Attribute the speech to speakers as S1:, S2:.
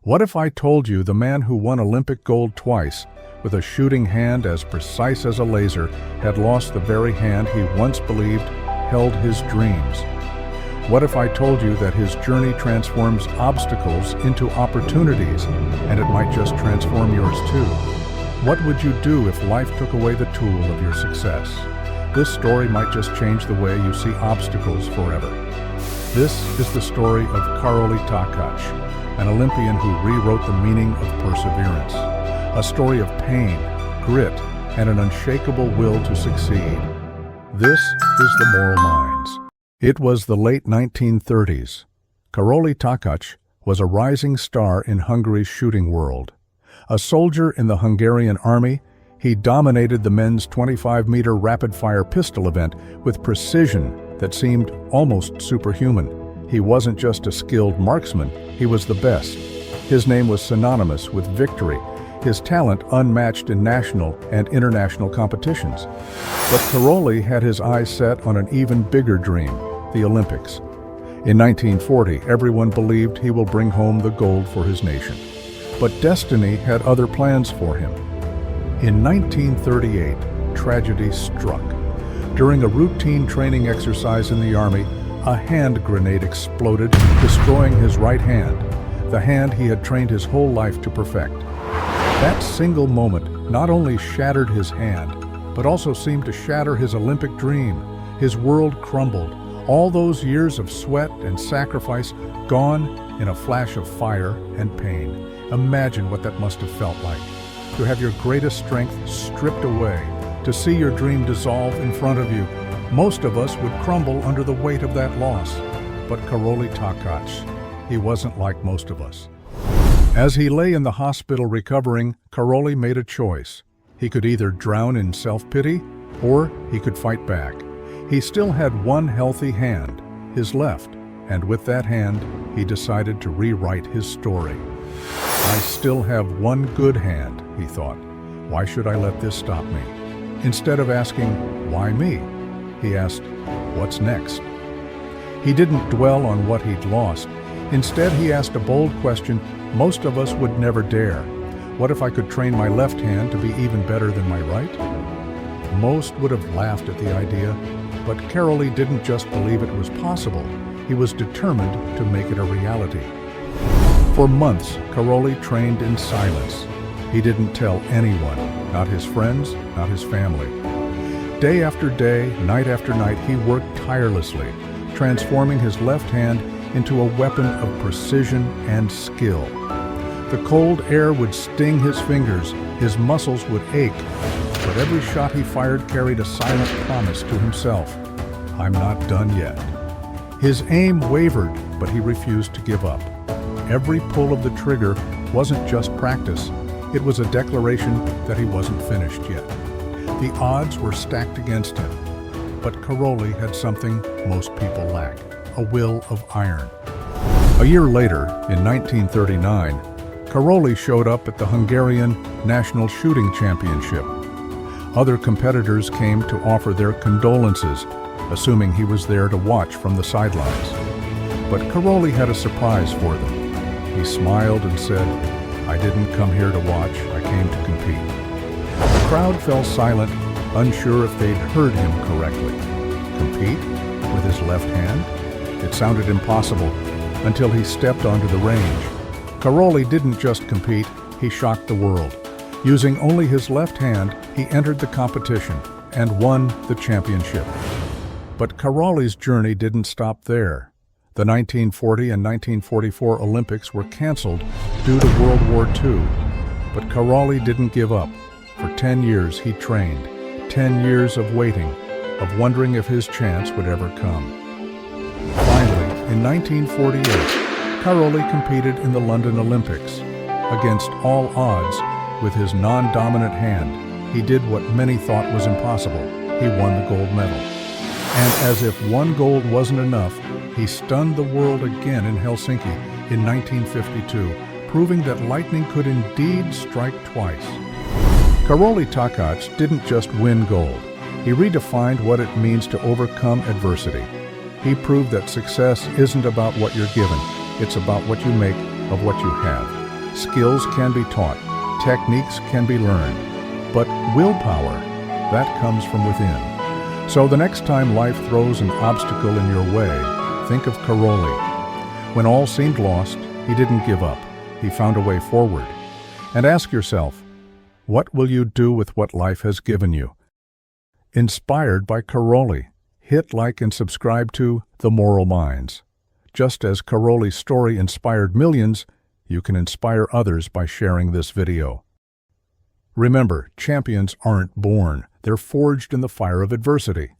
S1: What if I told you the man who won Olympic gold twice, with a shooting hand as precise as a laser, had lost the very hand he once believed held his dreams? What if I told you that his journey transforms obstacles into opportunities, and it might just transform yours too? What would you do if life took away the tool of your success? This story might just change the way you see obstacles forever. This is the story of Karoly Takacs, an Olympian who rewrote the meaning of perseverance. A story of pain, grit, and an unshakable will to succeed. This is the Moral Minds. It was the late 1930s. Karoly Takacs was a rising star in Hungary's shooting world. A soldier in the Hungarian army, he dominated the men's 25-meter rapid-fire pistol event with precision that seemed almost superhuman. He wasn't just a skilled marksman, he was the best. His name was synonymous with victory, his talent unmatched in national and international competitions. But Karoly had his eyes set on an even bigger dream, the Olympics. In 1940, everyone believed he will bring home the gold for his nation. But destiny had other plans for him. In 1938, tragedy struck. During a routine training exercise in the Army, a hand grenade exploded, destroying his right hand, the hand he had trained his whole life to perfect. That single moment not only shattered his hand, but also seemed to shatter his Olympic dream. His world crumbled, all those years of sweat and sacrifice gone in a flash of fire and pain. Imagine what that must have felt like, to have your greatest strength stripped away, to see your dream dissolve in front of you. Most of us would crumble under the weight of that loss. But Karoly Takacs, he wasn't like most of us. As he lay in the hospital recovering, Karoly made a choice. He could either drown in self-pity, or he could fight back. He still had one healthy hand, his left, and with that hand, he decided to rewrite his story. I still have one good hand, he thought. Why should I let this stop me? Instead of asking, why me? He asked, what's next? He didn't dwell on what he'd lost. Instead, he asked a bold question most of us would never dare. What if I could train my left hand to be even better than my right? Most would have laughed at the idea, but Karoly didn't just believe it was possible. He was determined to make it a reality. For months, Karoly trained in silence. He didn't tell anyone, not his friends, not his family. Day after day, night after night, he worked tirelessly, transforming his left hand into a weapon of precision and skill. The cold air would sting his fingers, his muscles would ache, but every shot he fired carried a silent promise to himself. I'm not done yet. His aim wavered, but he refused to give up. Every pull of the trigger wasn't just practice, it was a declaration that he wasn't finished yet. The odds were stacked against him, but Karoly had something most people lack, a will of iron. A year later, in 1939, Karoly showed up at the Hungarian National Shooting Championship. Other competitors came to offer their condolences, assuming he was there to watch from the sidelines. But Karoly had a surprise for them. He smiled and said, I didn't come here to watch, I came to compete. The crowd fell silent, unsure if they'd heard him correctly. Compete? With his left hand? It sounded impossible until he stepped onto the range. Karoly didn't just compete, he shocked the world. Using only his left hand, he entered the competition and won the championship. But Karoly's journey didn't stop there. The 1940 and 1944 Olympics were canceled due to World War II. But Karoly didn't give up. For 10 years he trained, 10 years of waiting, of wondering if his chance would ever come. Finally, in 1948, Karoly competed in the London Olympics. Against all odds, with his non-dominant hand, he did what many thought was impossible. He won the gold medal. And as if one gold wasn't enough, he stunned the world again in Helsinki in 1952, proving that lightning could indeed strike twice. Karoly Takacs didn't just win gold. He redefined what it means to overcome adversity. He proved that success isn't about what you're given, it's about what you make of what you have. Skills can be taught, techniques can be learned, but willpower, that comes from within. So the next time life throws an obstacle in your way, think of Karoly. When all seemed lost, he didn't give up. He found a way forward. And ask yourself, what will you do with what life has given you? Inspired by Karoly, hit like and subscribe to The Moral Minds. Just as Karoly's story inspired millions, you can inspire others by sharing this video. Remember, champions aren't born. They're forged in the fire of adversity.